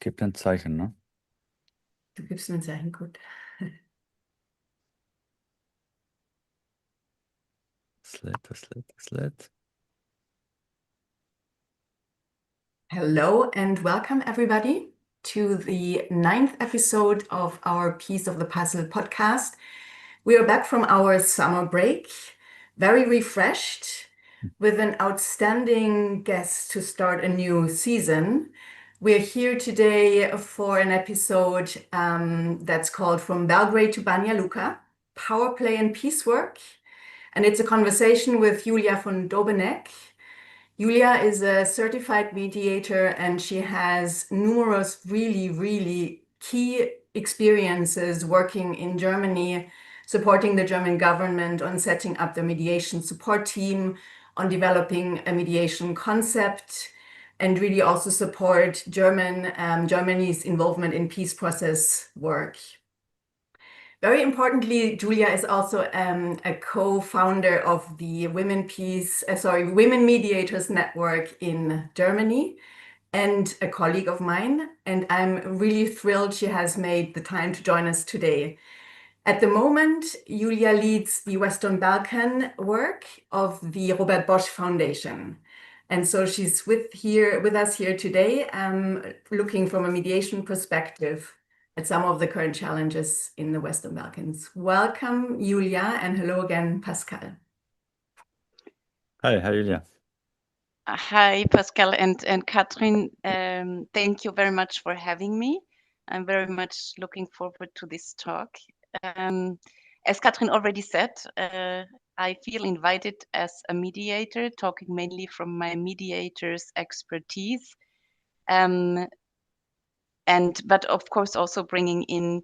gebe ein Zeichen, ne? Du gibst mir ein Zeichen, gut. Das lädt. Hello and welcome everybody to the 9th episode of our Piece of the Puzzle podcast. We are back from our summer break, very refreshed, with an outstanding guest to start a new season. We're here today for an episode that's called From Belgrade to Banja Luka, Power Play and Peace Work. And it's a conversation with Julia von Dobeneck. Julia is a certified mediator and she has numerous really key experiences working in Germany, supporting the German government on setting up the mediation support team, on developing a mediation concept, and really also support Germany's involvement in peace process work. Very importantly, Julia is also a co-founder of the Women Mediators Network in Germany and a colleague of mine. And I'm really thrilled she has made the time to join us today. At the moment, Julia leads the Western Balkan work of the Robert Bosch Foundation. And so she's with us here today, looking from a mediation perspective at some of the current challenges in the Western Balkans. Welcome, Julia, and hello again, Pascal. Hi, Julia. Hi, Pascal and Katrin. Thank you very much for having me. I'm very much looking forward to this talk. As Katrin already said, I feel invited as a mediator, talking mainly from my mediator's expertise, but of course also bringing in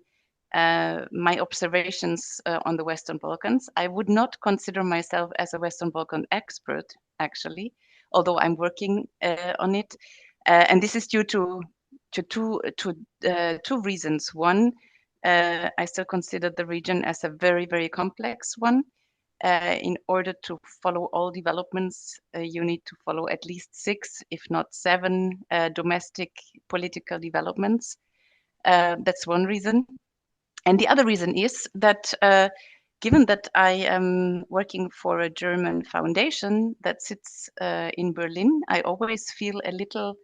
my observations on the Western Balkans. I would not consider myself as a Western Balkan expert, actually, although I'm working on it, and this is due to two reasons. One, I still consider the region as a very complex one. In order to follow all developments, you need to follow at least 6, if not 7, domestic political developments. That's one reason. And the other reason is that given that I am working for a German foundation that sits in Berlin, I always feel a little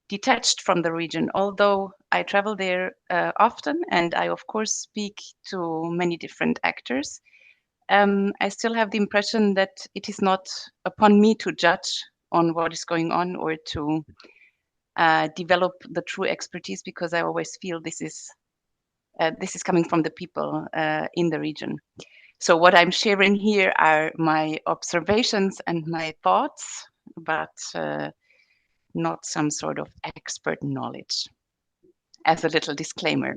detached from the region, although I travel there often and I of course speak to many different actors. I still have the impression that it is not upon me to judge on what is going on or to develop the true expertise, because I always feel this is coming from the people in the region. So what I'm sharing here are my observations and my thoughts, but not some sort of expert knowledge, as a little disclaimer.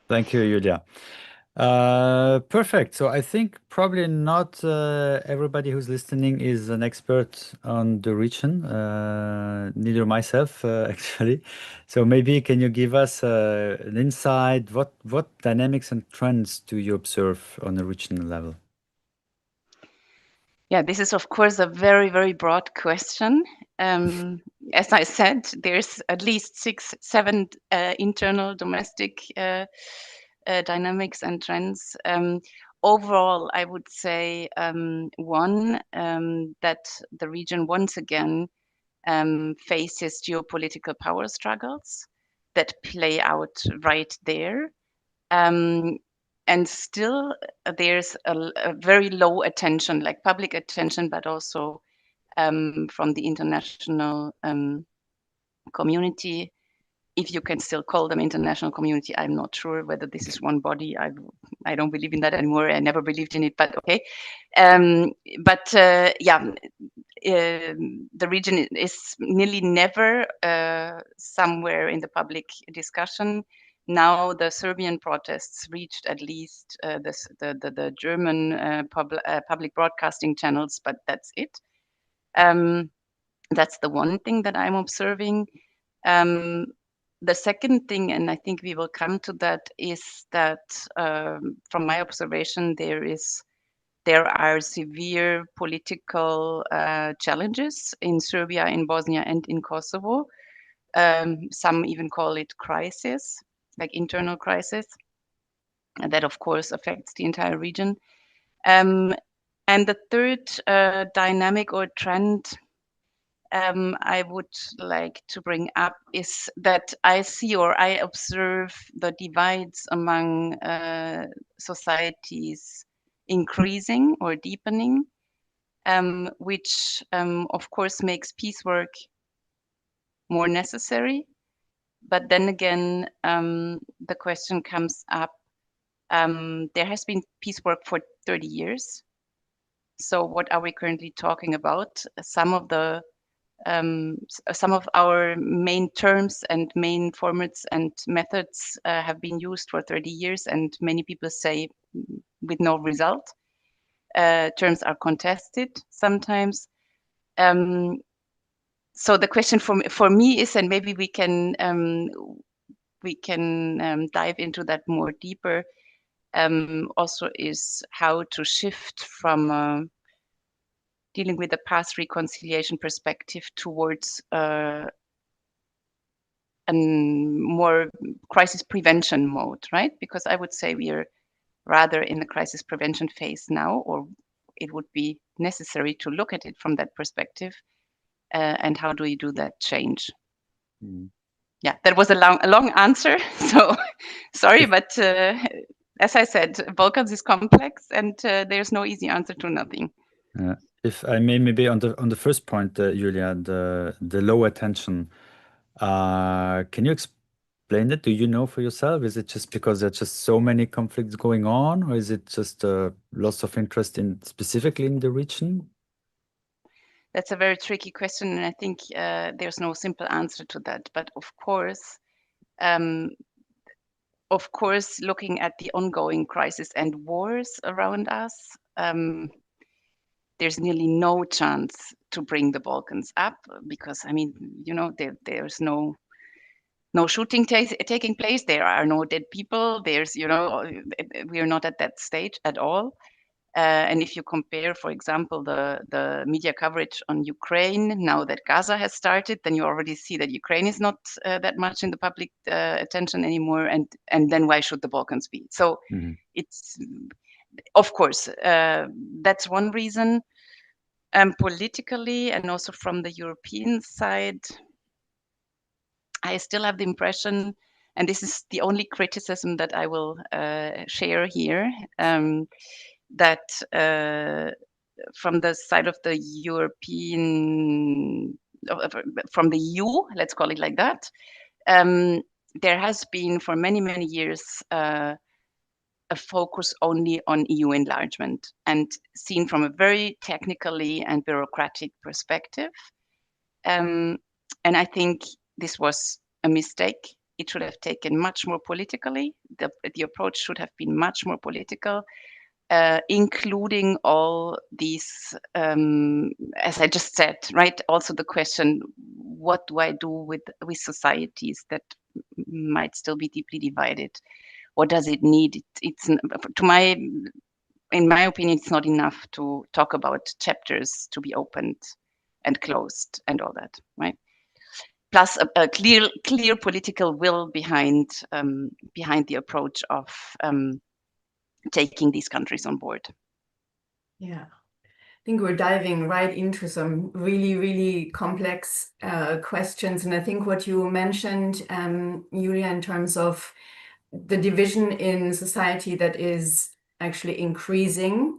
Thank you, Julia. Perfect. So I think probably not everybody who's listening is an expert on the region, neither myself, actually. So maybe can you give us an insight? What dynamics and trends do you observe on a regional level? Yeah, this is of course a very broad question. As I said, there's at least 6, 7 internal domestic dynamics and trends. Overall, I would say one, that the region once again faces geopolitical power struggles that play out right there. And still there's a very low attention, like public attention, but also from the international community, if you can still call them international community. I'm not sure whether this is one body. I don't believe in that anymore. I never believed in it, but okay. The region is nearly never somewhere in the public discussion. Now the Serbian protests reached at least the German public broadcasting channels, but that's it. That's the one thing that I'm observing. The second thing, and I think we will come to that, is that from my observation, there are severe political challenges in Serbia, in Bosnia, and in Kosovo. Some even call it crisis, like internal crisis, and that of course affects the entire region. And the third dynamic or trend I would like to bring up is that I see or I observe the divides among societies increasing or deepening, which of course makes peace work more necessary. But then again, the question comes up, there has been peace work for 30 years. So what are we currently talking about? Some of our main terms and main formats and methods have been used for 30 years, and many people say with no result. Terms are contested sometimes. So the question for me is, and maybe we can dive into that more deeper, also is how to shift from dealing with the past reconciliation perspective towards a more crisis prevention mode, right? Because I would say we are rather in the crisis prevention phase now, or it would be necessary to look at it from that perspective. And how do you do that change? Mm. Yeah, that was a long answer. So sorry, but as I said, Balkans is complex, and there's no easy answer to nothing. If I may, maybe on the first point, Julia, the low attention. Can you explain that? Do you know for yourself? Is it just because there's just so many conflicts going on, or is it just loss of interest in specifically in the region? That's a very tricky question, and I think there's no simple answer to that. But of course, looking at the ongoing crisis and wars around us, there's nearly no chance to bring the Balkans up because, I mean, there's no shooting taking place. There are no dead people. We are not at that stage at all. And if you compare, for example, the media coverage on Ukraine, now that Gaza has started, then you already see that Ukraine is not that much in the public attention anymore. And then why should the Balkans be? So it's, of course, that's one reason. Politically and also from the European side, I still have the impression, and this is the only criticism that I will share here, that from the side of the from the EU, let's call it like that, there has been for many, many years a focus only on EU enlargement and seen from a very technically and bureaucratic perspective. And I think this was a mistake. It should have taken much more politically. The approach should have been much more political, including all these, as I just said, right? Also the question, what do I do with societies that might still be deeply divided? What does it need? In my opinion, it's not enough to talk about chapters to be opened and closed and all that, right? Plus a clear political will behind the approach of taking these countries on board. Yeah, I think we're diving right into some really, really complex questions. And I think what you mentioned, Julia, in terms of the division in society that is actually increasing,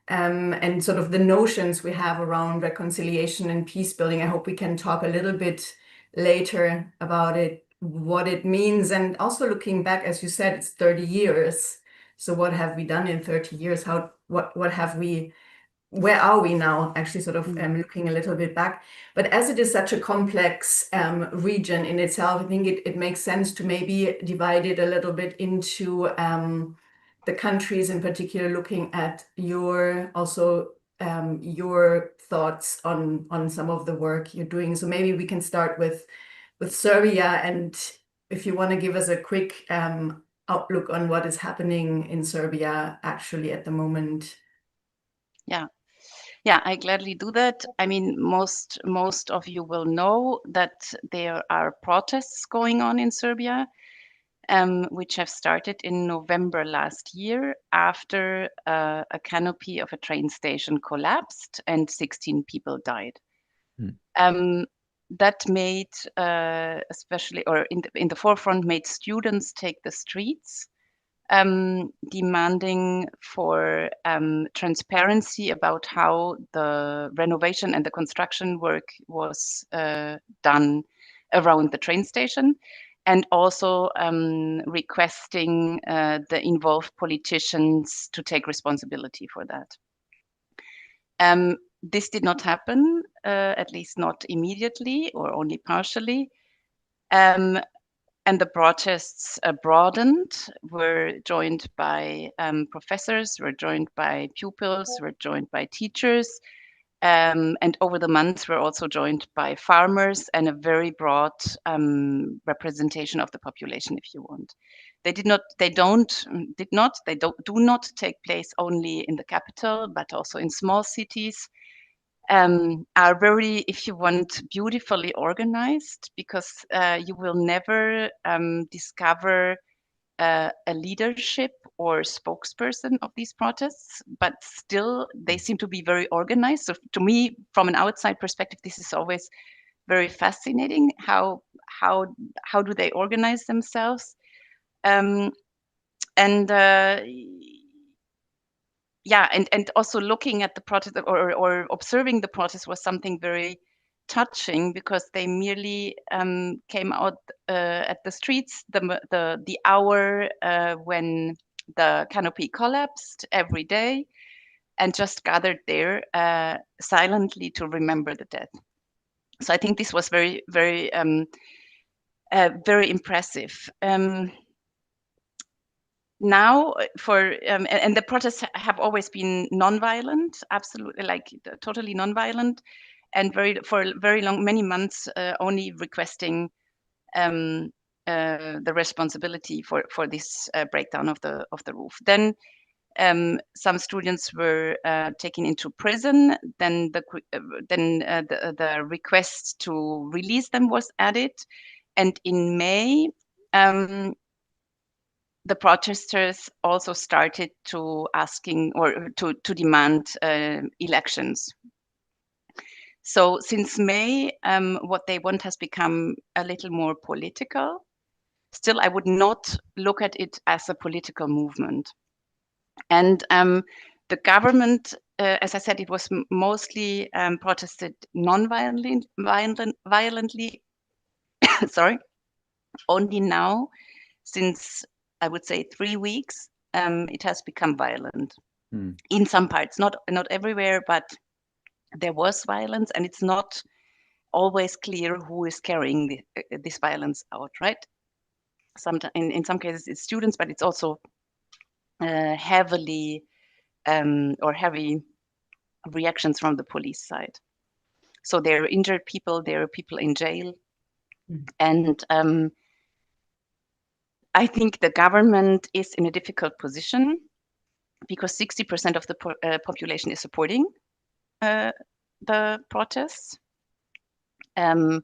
and sort of the notions we have around reconciliation and peace building. I hope we can talk a little bit later about it, what it means, and also looking back, as you said, it's 30 years. So what have we done in 30 years? What have we, where are we now? Actually, sort of looking a little bit back. But as it is such a complex region in itself, I think it makes sense to maybe divide it a little bit into the countries in particular, looking at your thoughts on some of the work you're doing. So maybe we can start with Serbia, and if you want to give us a quick outlook on what is happening in Serbia actually at the moment. Yeah, I gladly do that. I mean, most of you will know that there are protests going on in Serbia, which have started in November last year after a canopy of a train station collapsed and 16 people died. That made, especially, or in the forefront, made students take the streets, demanding for transparency about how the renovation and the construction work was done around the train station, and also requesting the involved politicians to take responsibility for that. This did not happen, at least not immediately or only partially. And the protests broadened, were joined by professors, were joined by pupils, were joined by teachers, and over the months were also joined by farmers and a very broad representation of the population, if you want. They do not take place only in the capital, but also in small cities. Are very, if you want, beautifully organized, because you will never discover a leadership or spokesperson of these protests, but still they seem to be very organized. So to me, from an outside perspective, this is always very fascinating. How do they organize themselves? And yeah, and also looking at the protest, or observing the protest, was something very touching, because they merely came out at the streets the hour when the canopy collapsed every day, and just gathered there silently to remember the dead. So I think this was very, very, very impressive. Now, and the protests have always been non-violent, absolutely, like totally non-violent, and for very long, many months, only requesting the responsibility for this breakdown of the roof. Then some students were taken into prison. Then the request to release them was added, and in May, the protesters also started to asking, or to demand elections. So since May, what they want has become a little more political. Still, I would not look at it as a political movement. And the government, as I said, it was mostly protested violently. Sorry. Only now, since I would say 3 weeks, it has become violent in some parts, not everywhere, but there was violence, and it's not always clear who is carrying this violence out, right? Sometimes, in some cases, it's students, but it's also heavy reactions from the police side. So there are injured people, there are people in jail, and I think the government is in a difficult position, because 60% of the population is supporting the protests, and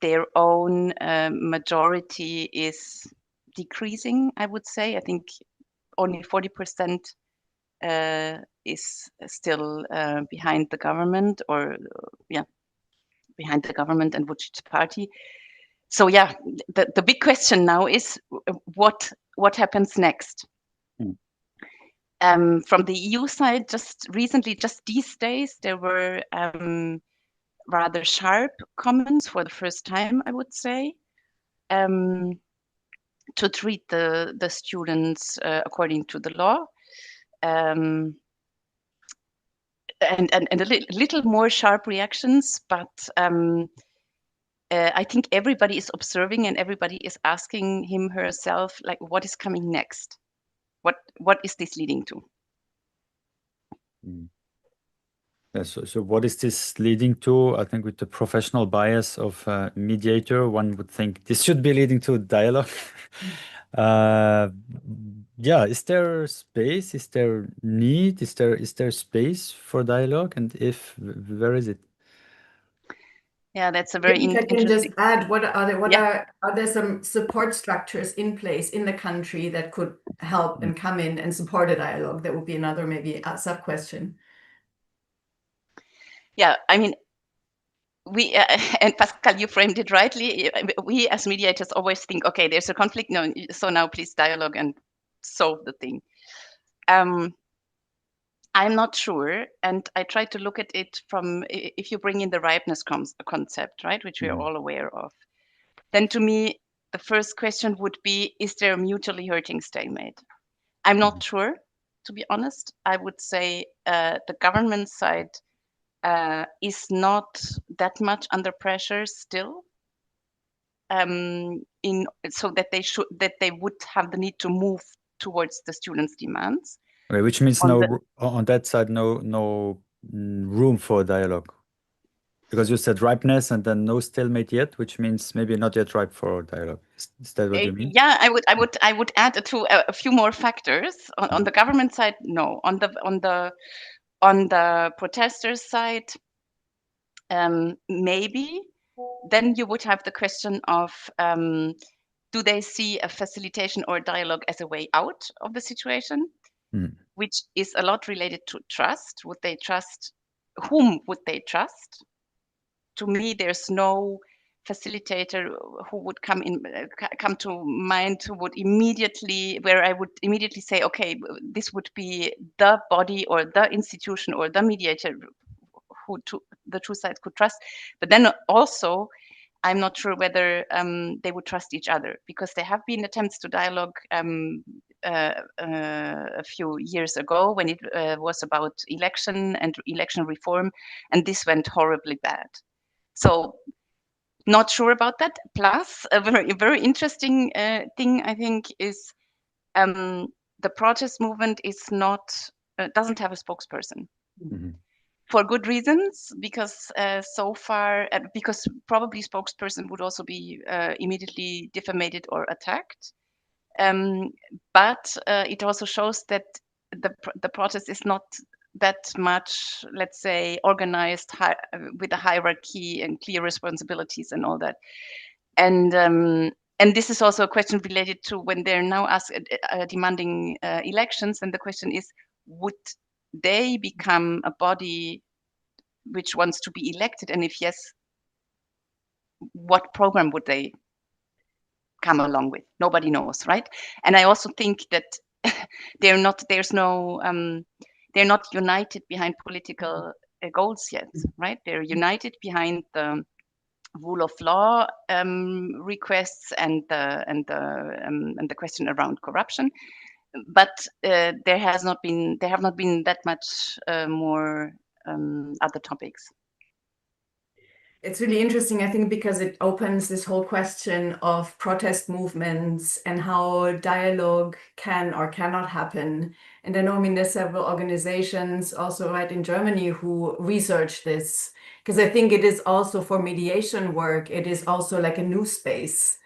their own majority is decreasing, I would say. I think only 40% is still behind the government, or behind the government and Vučić's party. So yeah, the big question now is what happens next? From the EU side, just these days, there were rather sharp comments for the first time, I would say, to treat the students according to the law, and a little more sharp reactions, but I think everybody is observing, and everybody is asking herself, like, what is coming next? What is this leading to? Yeah, so what is this leading to? I think with the professional bias of mediator, one would think this should be leading to dialogue. Yeah, is there space? Is there need? Is there space for dialogue? And if, where is it? Yeah, that's a very Maybe I can just interesting. add, what Yeah, are there some support structures in place in the country that could help and come in and support a dialogue? That would be another maybe a sub question. yeah. I mean, we and Pascal, you framed it rightly. We as mediators always think, okay, there's a conflict. No, so now please dialogue and solve the thing. I'm not sure, and I try to look at it from if you bring in the ripeness concept, right, which we are all aware of. Then to me, the first question would be, is there a mutually hurting stalemate? I'm not sure, to be honest. I would say the government side is not that much under pressure still, in so that they would have the need to move towards the students' demands. Okay, which means On the on that side, no room for dialogue. Because you said ripeness and then no stalemate yet, which means maybe not yet ripe for dialogue. Is that what you mean? Yeah, I would add a few more factors on the government side. No, on the protesters side, maybe. Then you would have the question of do they see a facilitation or dialogue as a way out of the situation, which is a lot related to trust. Would they trust? Whom would they trust? To me, there's no facilitator who would come to mind who would immediately where I would immediately say, okay, this would be the body or the institution or the mediator the two sides could trust. But then also, I'm not sure whether they would trust each other, because there have been attempts to dialogue a few years ago when it was about election and election reform, and this went horribly bad. So not sure about that. Plus, a very interesting thing I think is the protest movement is not doesn't have a spokesperson. For good reasons, because so far, because probably spokesperson would also be immediately defamated or attacked. But it also shows that the protest is not that much, let's say, organized with a hierarchy and clear responsibilities and all that. And this is also a question related to when they're now demanding elections. And the question is, would they become a body which wants to be elected? And if yes, what program would they come along with? Nobody knows, right? And I also think that they're not united behind political goals yet, right? They're united behind the rule of law requests and the question around corruption, but there have not been that much more other topics. It's really interesting, I think, because it opens this whole question of protest movements and how dialogue can or cannot happen. And I know, I mean, there's several organizations also right in Germany who research this, because I think it is also for mediation work, it is also like a new space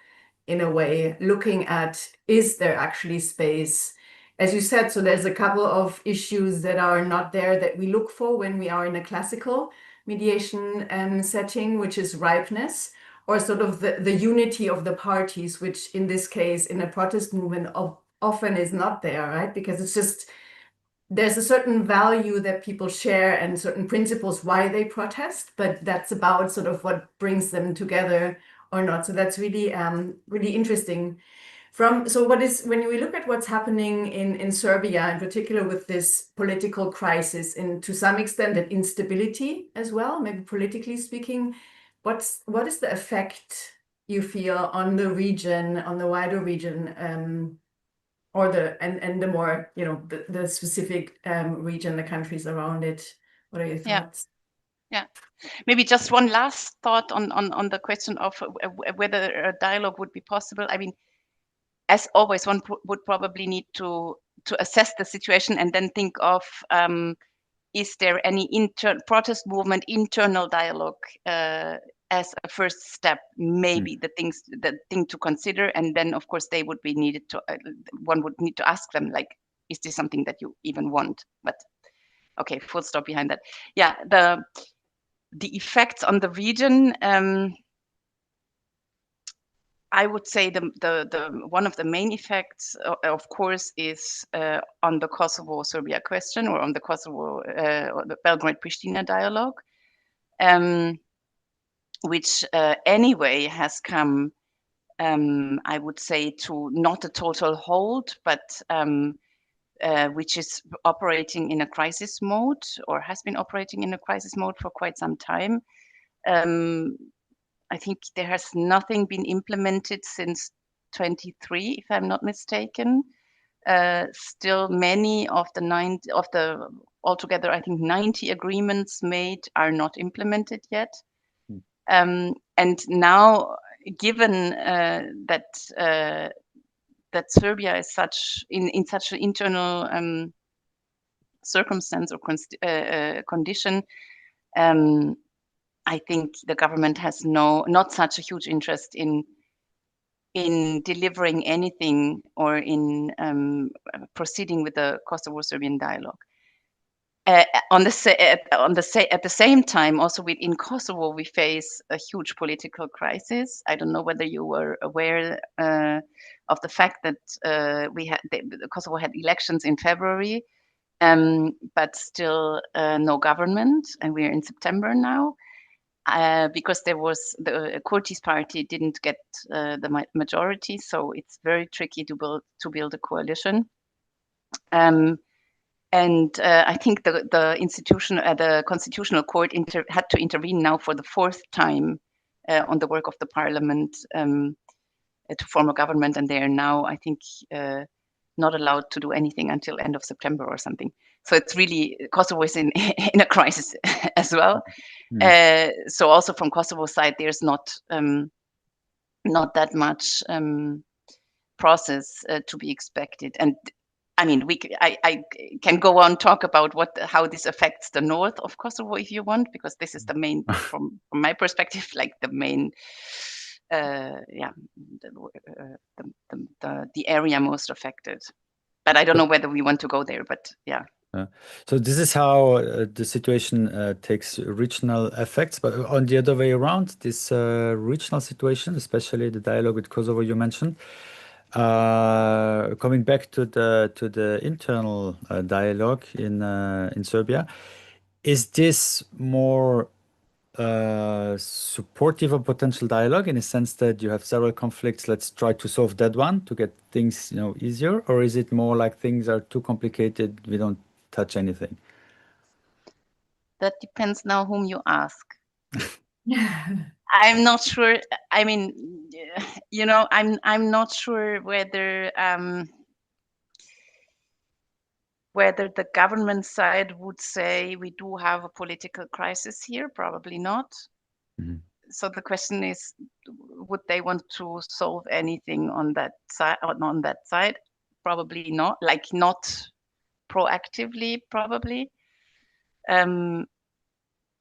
in a way, looking at, is there actually space? As you said, so there's a couple of issues that are not there that we look for when we are in a classical mediation setting, which is ripeness, or sort of the unity of the parties, which in this case, in a protest movement, often is not there, right? Because it's just, there's a certain value that people share and certain principles why they protest, but that's about sort of what brings them together or not. So that's really, really interesting. So when we look at what's happening in Serbia, in particular with this political crisis and to some extent that instability as well, maybe politically speaking, what is the effect you feel on the region, on the wider region, or the more, the specific region, the countries around it? What are your thoughts? Yeah. Maybe just one last thought on the question of whether a dialogue would be possible. I mean, as always, one would probably need to assess the situation and then think of is there any protest movement internal dialogue as a first step, maybe the thing to consider, and then of course they would be needed to. One would need to ask them, like, is this something that you even want? But okay, full stop behind that. Yeah, the effects on the region. I would say the one of the main effects, of course, is on the Kosovo-Serbia question, or on the Kosovo or the Belgrade-Pristina dialogue, which anyway has come, I would say, to not a total hold, but which is operating in a crisis mode, or has been operating in a crisis mode for quite some time. I think there has nothing been implemented since 23, if I'm not mistaken. Still, many of the altogether, I think 90 agreements made are not implemented yet. And now, given that Serbia is in such an internal circumstance or condition, I think the government has not such a huge interest in delivering anything, or in proceeding with the Kosovo-Serbian dialogue. At the same time, also within Kosovo, we face a huge political crisis. I don't know whether you were aware of the fact that Kosovo had elections in February, but still no government, and we're in September now. Because there was the Kurtis party didn't get the majority, so it's very tricky to build a coalition. And I think the Constitutional Court had to intervene now for the fourth time on the work of the parliament to form a government, and they are now, I think, not allowed to do anything until end of September or something. So it's really, Kosovo is in a crisis as well. So also from Kosovo side, there's not that much process to be expected. And I mean, I can go on talk about how this affects the north of Kosovo if you want, because this is the main, from my perspective, like the main, the area most affected. But I don't know whether we want to go there, but yeah. So this is how the situation takes regional effects, but on the other way around, this regional situation, especially the dialogue with Kosovo you mentioned, coming back to the internal dialogue in Serbia, is this more supportive of potential dialogue in a sense that you have several conflicts, let's try to solve that one to get things easier, or is it more like things are too complicated, we don't touch anything? That depends now whom you ask. I'm not sure. I mean, I'm not sure whether the government side would say we do have a political crisis here. Probably not. So the question is, would they want to solve anything on that side? On that side, probably not. Like, not proactively, probably.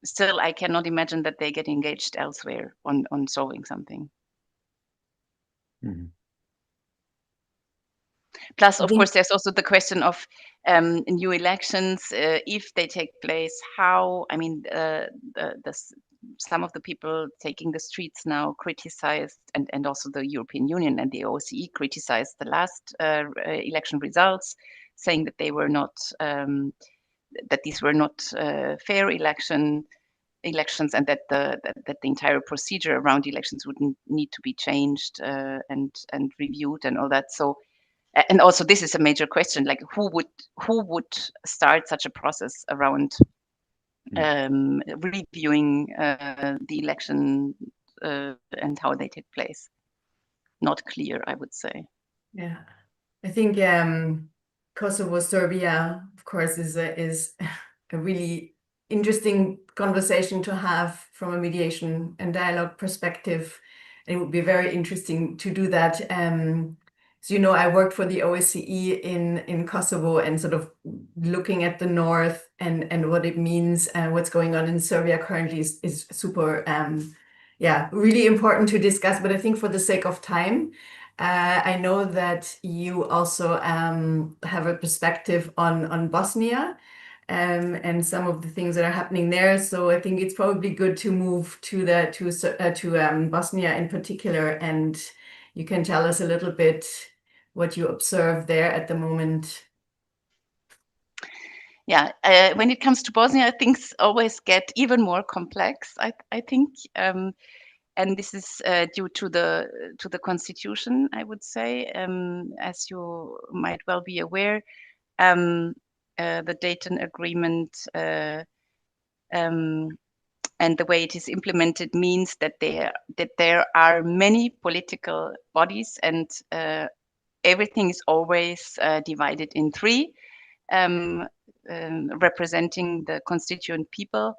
Still, I cannot imagine that they get engaged elsewhere on solving something. Plus, of course, there's also the question of new elections, if they take place, how. I mean, some of the people taking the streets now criticized, and also the European Union and the OSCE criticized the last election results, saying that they were not, that these were not fair elections, and that the entire procedure around elections would need to be changed and reviewed and all that. So. And also, this is a major question: like, who would start such a process around reviewing the election and how they take place? Not clear, I would say. Yeah, I think Kosovo, Serbia, of course, is a really interesting conversation to have from a mediation and dialogue perspective. It would be very interesting to do that. So, I worked for the OSCE in Kosovo, and sort of looking at the north and what it means and what's going on in Serbia currently is super yeah, really important to discuss. But I think for the sake of time, I know that you also have a perspective on Bosnia and some of the things that are happening there. So I think it's probably good to move to Bosnia in particular, and you can tell us a little bit what you observe there at the moment. Yeah, when it comes to Bosnia, things always get even more complex, I think. And this is due to the constitution, I would say. As you might well be aware, the Dayton Agreement and the way it is implemented means that there are many political bodies, and everything is always divided in three, representing the constituent people.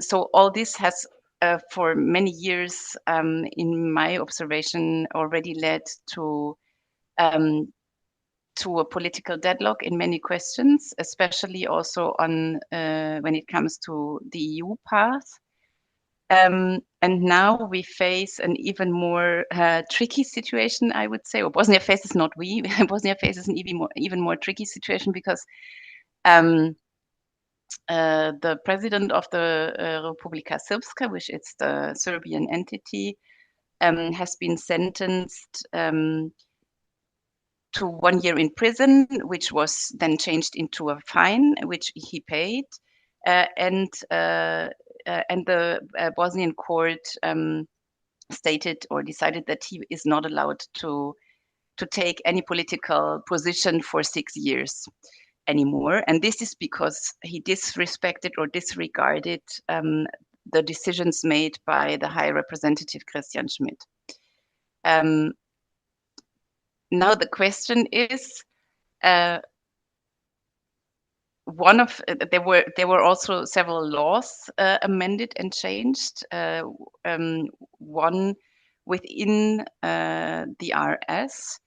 So all this has, for many years, in my observation, already led to a political deadlock in many questions, especially also on when it comes to the EU path. And now we face an even more tricky situation, I would say, or Bosnia faces, not we, Bosnia faces an even more tricky situation because the president of the Republika Srpska, which is the Serbian entity, has been sentenced to 1 year in prison, which was then changed into a fine, which he paid. And the Bosnian court stated or decided that he is not allowed to take any political position for 6 years anymore. And this is because he disrespected or disregarded the decisions made by the High Representative Christian Schmidt. Now the question is, there were also several laws amended and changed. One within the RS,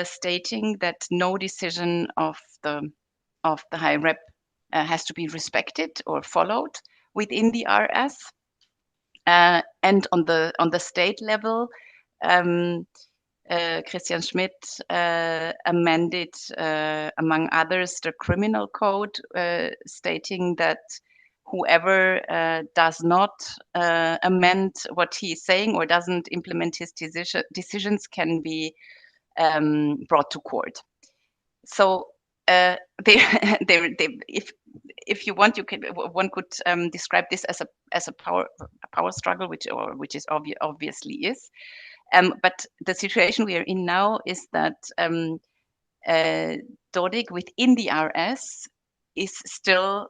stating that no decision of the High Rep has to be respected or followed within the RS. And on the state level, Christian Schmidt amended, among others, the criminal code, stating that whoever does not amend what he is saying or doesn't implement his decisions can be brought to court. So if you want, one could describe this as a power struggle, which is obviously is. But the situation we are in now is that Dodik within the RS is still,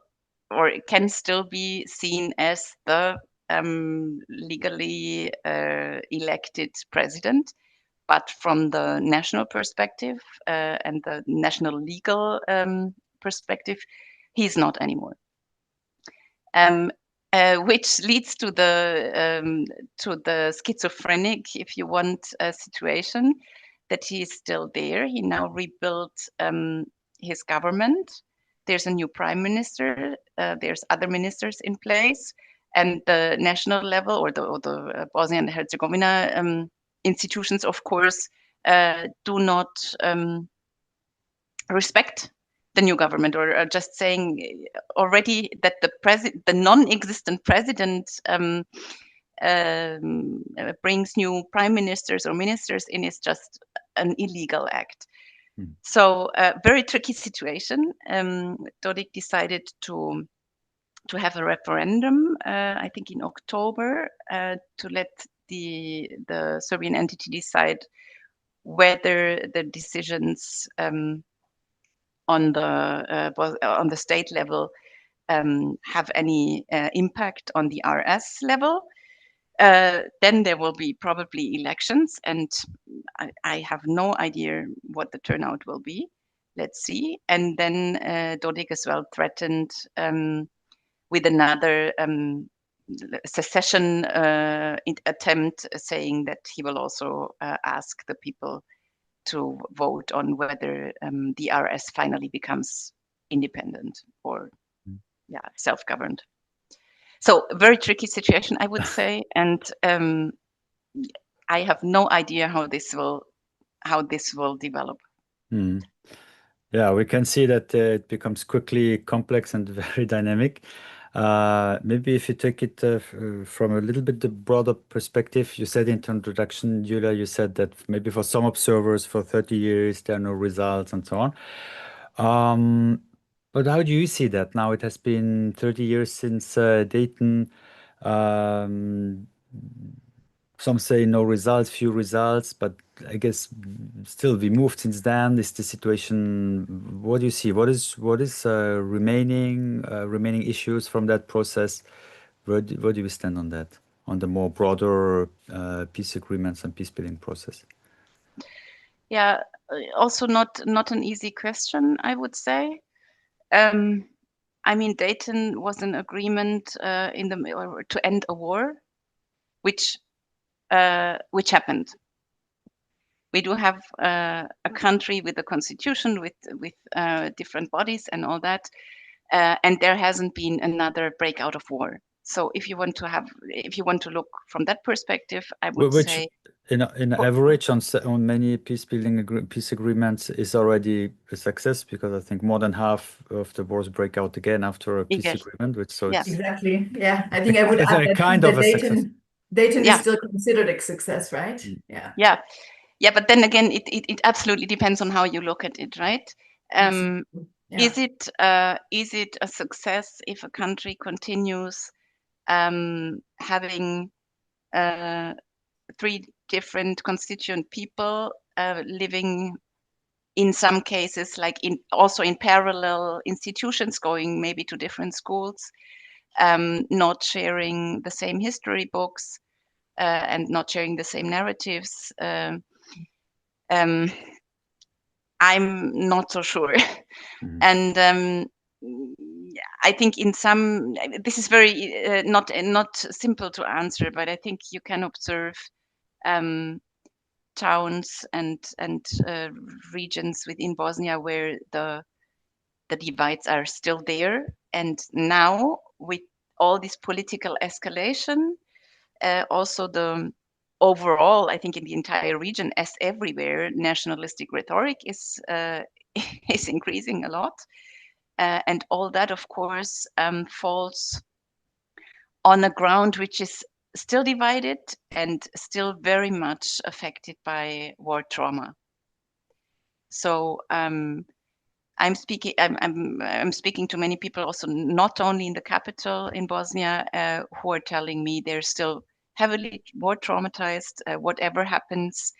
or can still be seen as the legally elected president. But from the national perspective and the national legal perspective, he's not anymore. Which leads to the schizophrenic, if you want, situation that he is still there. He now rebuilt his government. There's a new prime minister. There's other ministers in place, and the national level or the Bosnia and Herzegovina institutions, of course, do not respect the new government, or are just saying already that the non-existent president brings new prime ministers or ministers in is just an illegal act. So very tricky situation. Dodik decided to have a referendum, I think in October, to let the Serbian entity decide whether the decisions on the state level have any impact on the RS level. Then there will be probably elections, and I have no idea what the turnout will be. Let's see. And then Dodik as well threatened with another secession attempt, saying that he will also ask the people to vote on whether the RS finally becomes independent or self-governed. So a very tricky situation, I would say, and I have no idea how this will develop. Yeah, we can see that it becomes quickly complex and very dynamic. Maybe if you take it from a little bit the broader perspective, you said in the introduction, Julia, you said that maybe for some observers for 30 years there are no results and so on. But how do you see that now? It has been 30 years since Dayton. Um, some say no results, few results, but I guess still we moved since then. Is the situation? What do you see? What is remaining issues from that process? Where do we stand on that? On the more broader peace agreements and peace building process? Yeah, also not an easy question, I would say. I mean, Dayton was an agreement to end a war, which happened. We do have a country with a constitution, with different bodies and all that, and there hasn't been another breakout of war. So if you want to look from that perspective, I would Which, say, in average, on many peace agreements is already a success, because I think more than half of the wars break out again after a peace yes, agreement, which so yeah, Exactly. Yeah, I think I would it's add a that kind of that a success. Dayton is yeah, still considered a success, right? Yeah, yeah, yeah. But then again, it absolutely depends on how you look at it, right? absolutely. Yeah. Is it a success if a country continues having three different constituent people living, in some cases, like in parallel institutions, going maybe to different schools, not sharing the same history books, and not sharing the same narratives? Um, I'm not so sure. And I think this is very not simple to answer, but I think you can observe towns and regions within Bosnia where the divides are still there. And now, with all this political escalation, also the overall, I think in the entire region, as everywhere, nationalistic rhetoric is is increasing a lot, and all that, of course, falls on a ground which is still divided and still very much affected by war trauma. So I'm speaking to many people, also not only in the capital in Bosnia, who are telling me they're still heavily war traumatized. Whatever happens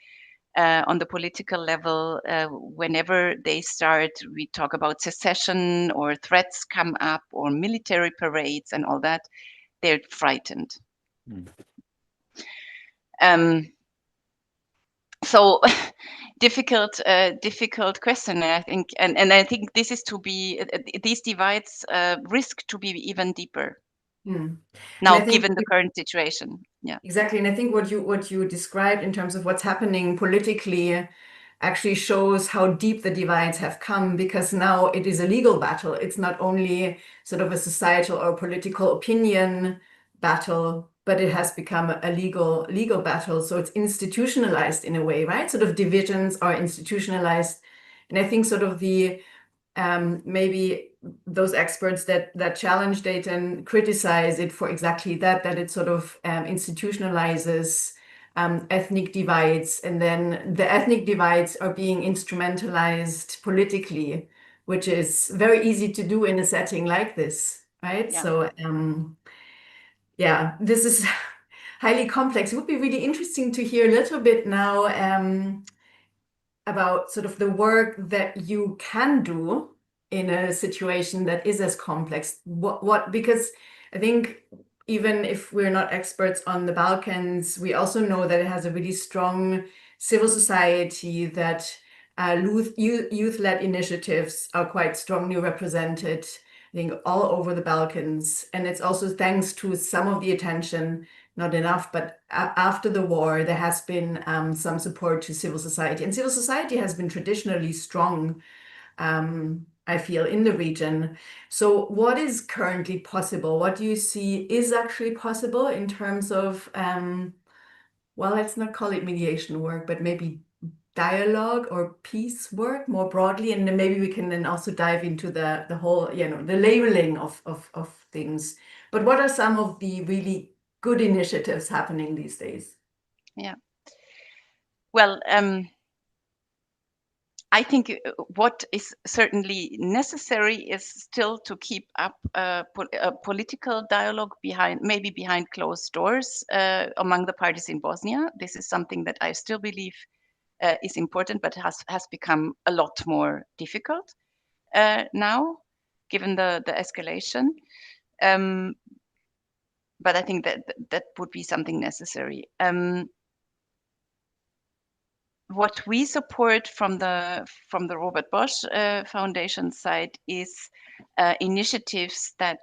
on the political level, whenever we talk about secession or threats come up or military parades and all that, they're frightened. So difficult question, I think, and I think this is these divides risk to be even deeper now, given the current situation. Yeah, exactly. And I think what you described in terms of what's happening politically actually shows how deep the divides have come, because now it is a legal battle. It's not only sort of a societal or political opinion battle, but it has become a legal battle. So it's institutionalized in a way, right? Sort of divisions are institutionalized. And I think sort of the maybe those experts that challenge Dayton criticize it for exactly that it sort of institutionalizes ethnic divides, and then the ethnic divides are being instrumentalized politically, which is very easy to do in a setting like this, right? yeah. So yeah, this is highly complex. It would be really interesting to hear a little bit now about sort of the work that you can do in a situation that is as complex. Because I think even if we're not experts on the Balkans, we also know that it has a really strong civil society, that youth-led initiatives are quite strongly represented, I think, all over the Balkans. And it's also thanks to some of the attention, not enough, but after the war, there has been some support to civil society. And civil society has been traditionally strong I feel, in the region. So what is currently possible? What do you see is actually possible in terms of, well, let's not call it mediation work, but maybe dialogue or peace work more broadly, and then maybe we can then also dive into the whole, the labeling of things. But what are some of the really good initiatives happening these days? Yeah. Well, I think what is certainly necessary is still to keep up a political dialogue maybe behind closed doors among the parties in Bosnia. This is something that I still believe is important, but has become a lot more difficult now, given the escalation. But I think that would be something necessary. What we support from the Robert Bosch Foundation side is initiatives that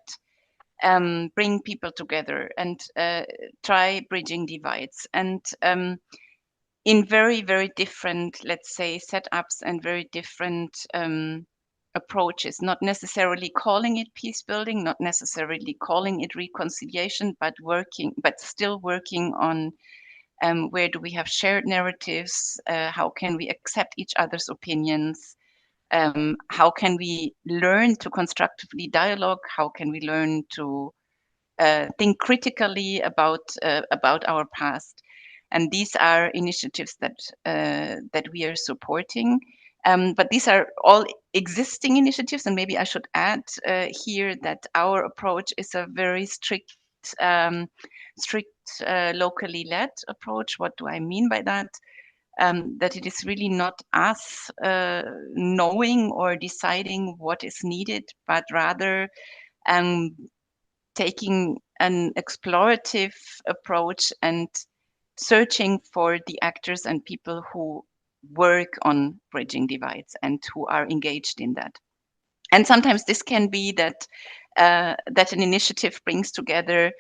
bring people together and try bridging divides, and in very, very different, let's say, setups and very different approaches, not necessarily calling it peace building, not necessarily calling it reconciliation, but still working on where do we have shared narratives, how can we accept each other's opinions, how can we learn to constructively dialogue, how can we learn to think critically about our past. And these are initiatives that we are supporting. But these are all existing initiatives, and maybe I should add here that our approach is a very strict, locally led approach. What do I mean by that? That it is really not us knowing or deciding what is needed, but rather taking an explorative approach and searching for the actors and people who work on bridging divides and who are engaged in that. And sometimes this can be that that an initiative brings together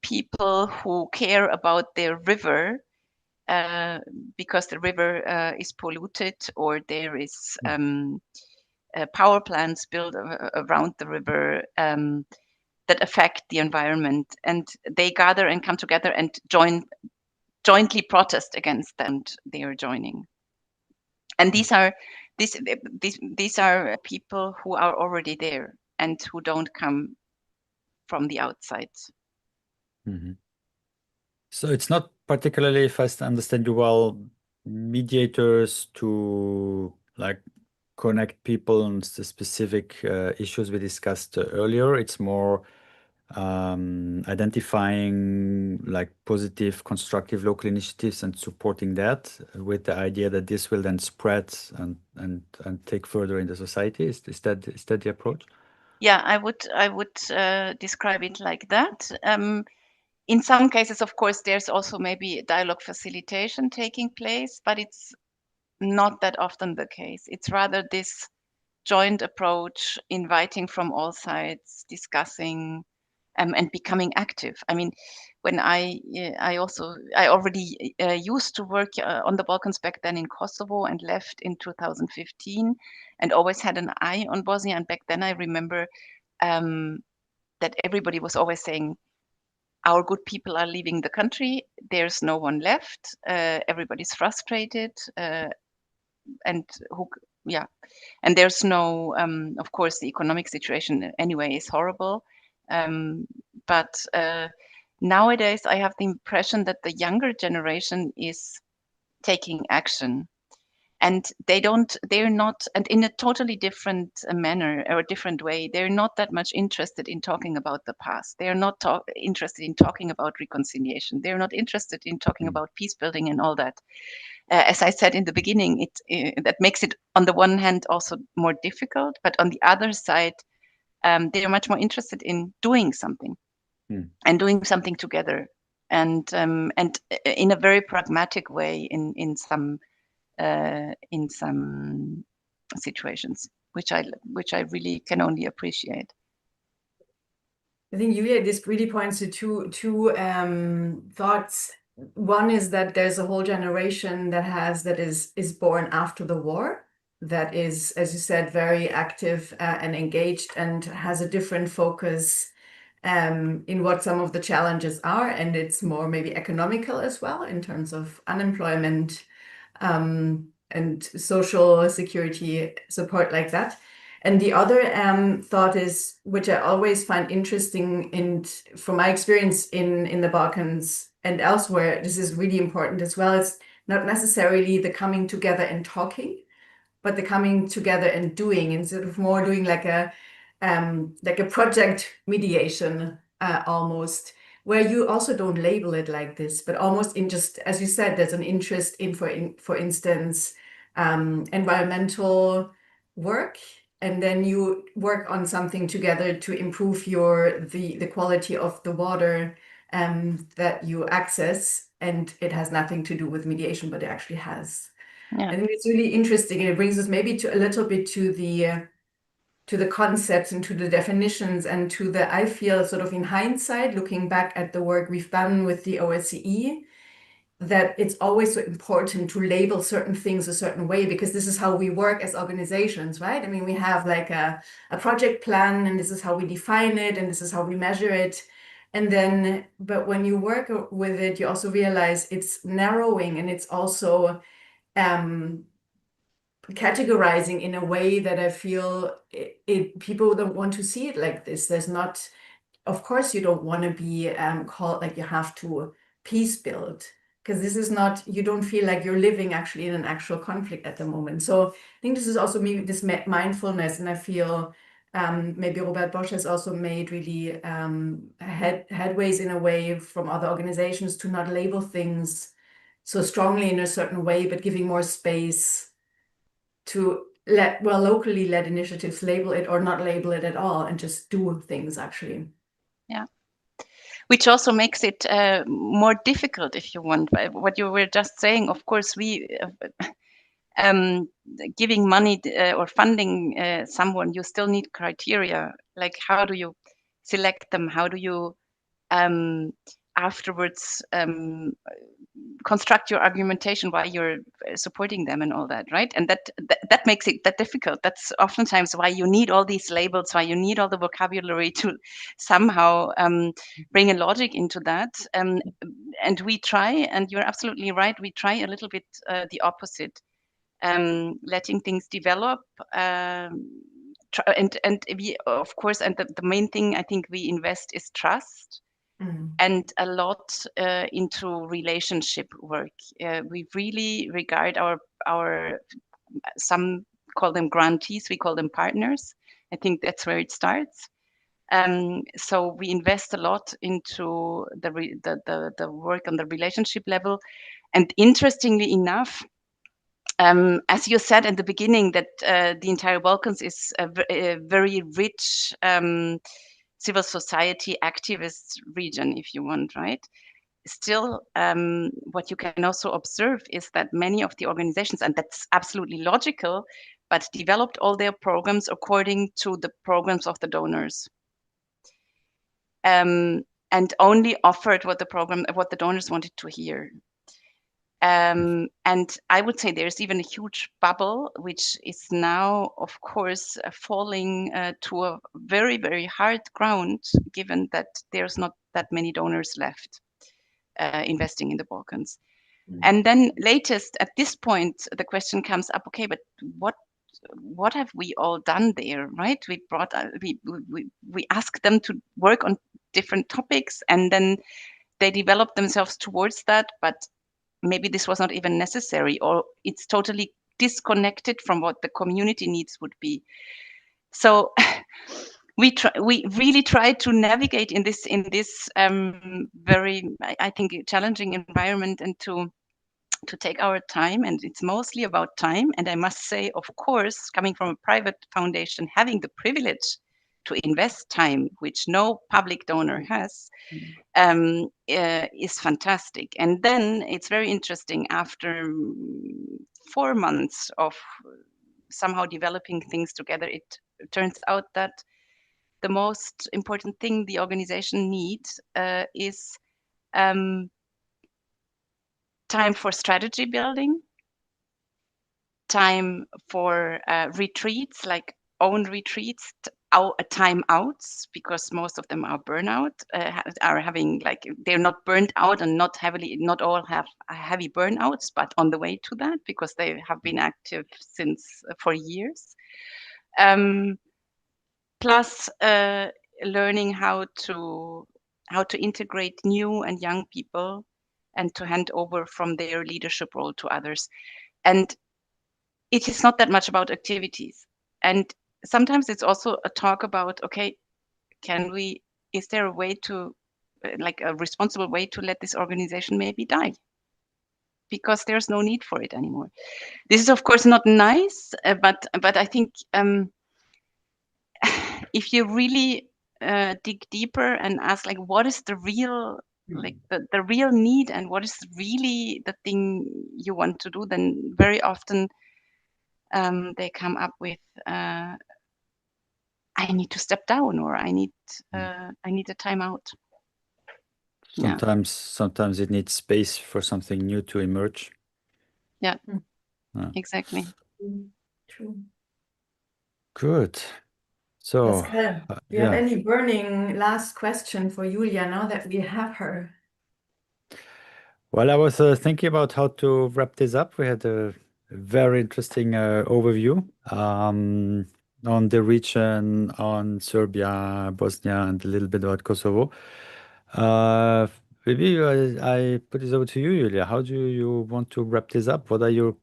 people who care about their river because the river is polluted, or there is power plants built around the river that affect the environment, and they gather and come together and jointly protest against them. They are joining, and these are people who are already there and who don't come from the outside. Mm-hmm. So it's not particularly, if I understand you well, mediators to like connect people on the specific issues we discussed earlier. It's more identifying like positive, constructive local initiatives and supporting that with the idea that this will then spread and take further in the society. Is that the approach? Yeah, I would describe it like that. In some cases, of course, there's also maybe dialogue facilitation taking place, but it's not that often the case. It's rather this joint approach, inviting from all sides, discussing, and becoming active. I mean, when I already used to work on the Balkans back then in Kosovo, and left in 2015, and always had an eye on Bosnia. And back then I remember that everybody was always saying, our good people are leaving the country. There's no one left. Everybody's frustrated, and and there's no. Of course, the economic situation anyway is horrible. But nowadays, I have the impression that the younger generation is taking action, and they're not, and in a totally different manner or a different way. They're not that much interested in talking about the past. They're not interested in talking about reconciliation. They're not interested in talking about peace building and all that. As I said in the beginning, that makes it on the one hand also more difficult, but on the other side, they're much more interested in doing something and doing something together, and in a very pragmatic way in some situations, which I really can only appreciate. I think, Julia, this really points to two thoughts. One is that there's a whole generation that is born after the war, that is, as you said, very active and engaged and has a different focus in what some of the challenges are. And it's more maybe economical as well in terms of unemployment and social security support like that. And the other thought is, which I always find interesting, and from my experience in the Balkans and elsewhere, this is really important as well. It's not necessarily the coming together and talking, but the coming together and doing, instead of more doing like a project mediation almost, where you also don't label it like this, but almost in just, as you said, there's an interest in, for instance, environmental work, and then you work on something together to improve the quality of the water that you access, and it has nothing to do with mediation, but it actually has. Yeah. I think it's really interesting, and it brings us maybe to a little bit to the concepts and to the definitions and to the, I feel sort of in hindsight, looking back at the work we've done with the OSCE, that it's always so important to label certain things a certain way, because this is how we work as organizations, right? I mean, we have like a project plan, and this is how we define it, and this is how we measure it. And then, but when you work with it, you also realize it's narrowing, and it's also categorizing in a way that I feel people don't want to see it like this. There's not, of course, you don't want to be called like you have to peace build, because this is not, you don't feel like you're living actually in an actual conflict at the moment. So I think this is also maybe this mindfulness, and I feel maybe Robert Bosch has also made really headways in a way from other organizations to not label things so strongly in a certain way, but giving more space to let, well, locally led initiatives label it or not label it at all and just do things actually. Yeah. Which also makes it more difficult, if you want. What you were just saying, of course, we giving money or funding someone, you still need criteria. Like, how do you select them? How do you afterwards construct your argumentation why you're supporting them and all that, right? And that makes it that difficult. That's oftentimes why you need all these labels, why you need all the vocabulary to somehow bring a logic into that. And we try, and you're absolutely right, we try a little bit the opposite, letting things develop. And we, of course, and the main thing I think we invest is trust. And a lot into relationship work. We really regard our some call them grantees, we call them partners. I think that's where it starts. So we invest a lot into the work on the relationship level. And interestingly enough, as you said in the beginning, that the entire Balkans is a very rich civil society activist region, if you want, right? Still, what you can also observe is that many of the organizations, and that's absolutely logical, but developed all their programs according to the programs of the donors. And only offered what the donors wanted to hear. And I would say there's even a huge bubble, which is now, of course, falling to a very, very hard ground, given that there's not that many donors left investing in the Balkans. And then latest, at this point, the question comes up, okay, but what have we all done there, right? We brought, we asked them to work on different topics, and then they developed themselves towards that, but maybe this was not even necessary, or it's totally disconnected from what the community needs would be. So we really try to navigate in this very, I think, challenging environment, and to take our time, and it's mostly about time. And I must say, of course, coming from a private foundation, having the privilege to invest time, which no public donor has, is fantastic. And then it's very interesting, after 4 months of somehow developing things together, it turns out that the most important thing the organization needs is time for strategy building, time for retreats, like own retreats, time outs, because most of them are burnout, are having like they're not burnt out and not all have heavy burnouts, but on the way to that because they have been active since for years. Plus learning how to integrate new and young people and to hand over from their leadership role to others. And it is not that much about activities. And sometimes it's also a talk about, okay, is there a way to, like a responsible way to let this organization maybe die? Because there's no need for it anymore. This is of course not nice, but I think if you really dig deeper and ask like what is the real like the real need and what is really the thing you want to do, then very often they come up with I need to step down or I need a timeout. Sometimes it needs space for something new to emerge. Yeah, exactly. True. Good. So, Pascal, do you have any burning last question for Julia now that we have her? Well, I was thinking about how to wrap this up. We had a very interesting overview on the region, on Serbia, Bosnia, and a little bit about Kosovo. Maybe I put this over to you, Julia. How do you want to wrap this up? What are your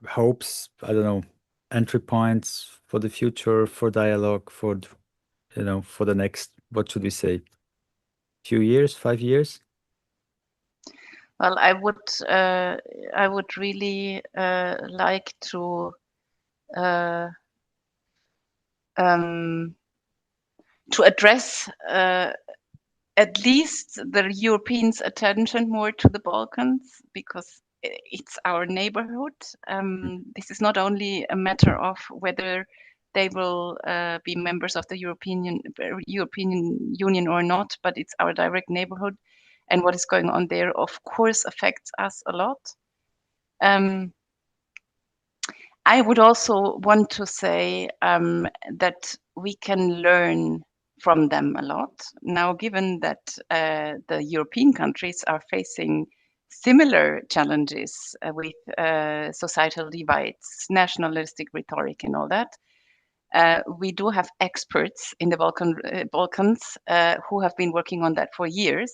hopes? I don't know, entry points for the future, for dialogue, for for the next, what should we say, few years, 5 years? Well, I would really like to address at least the Europeans' attention more to the Balkans because it's our neighborhood. This is not only a matter of whether they will be members of the European Union or not, but it's our direct neighborhood, and what is going on there, of course, affects us a lot. I would also want to say that we can learn from them a lot. Now, given that the European countries are facing similar challenges with societal divides, nationalistic rhetoric and all that, we do have experts in the Balkans who have been working on that for years,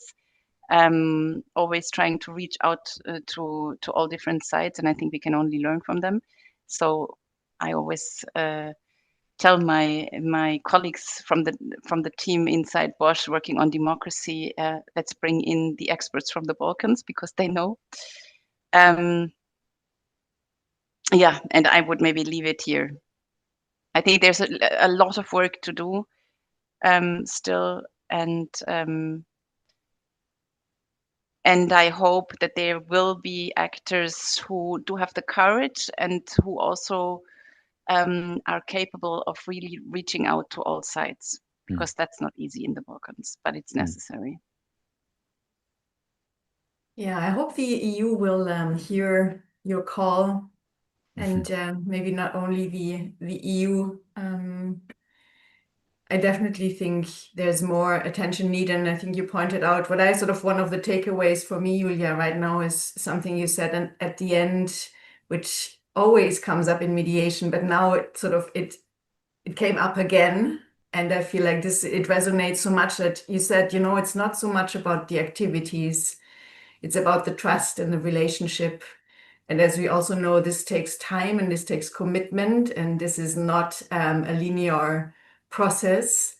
always trying to reach out to all different sides, and I think we can only learn from them. So I always tell my colleagues from the team inside Bosch working on democracy, let's bring in the experts from the Balkans because they know. Yeah, and I would maybe leave it here. I think there's a lot of work to do still, and I hope that there will be actors who do have the courage and who also are capable of really reaching out to all sides, because that's not easy in the Balkans, but it's necessary. Yeah, I hope the EU will hear your call, and maybe not only the EU. I definitely think there's more attention needed, and I think you pointed out what I sort of one of the takeaways for me, Julia, right now is something you said at the end, which always comes up in mediation, but now it came up again, and I feel like it resonates so much that you said, it's not so much about the activities, it's about the trust and the relationship. And as we also know, this takes time and this takes commitment, and this is not a linear process.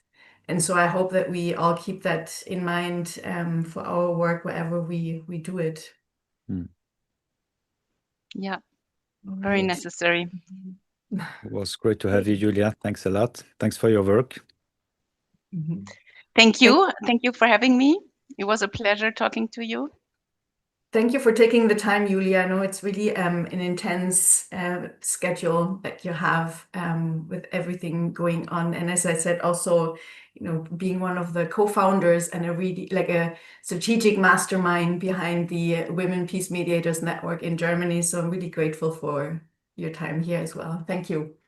And so I hope that we all keep that in mind for our work wherever we do it. Yeah, very necessary. It was great to have you, Julia. Thanks a lot. Thanks for your work. Thank you. Thank you for having me. It was a pleasure talking to you. Thank you for taking the time, Julia. I know it's really an intense schedule that you have with everything going on. And as I said, also, being one of the co-founders and a really like a strategic mastermind behind the Women Peace Mediators Network in Germany. So I'm really grateful for your time here as well. Thank you.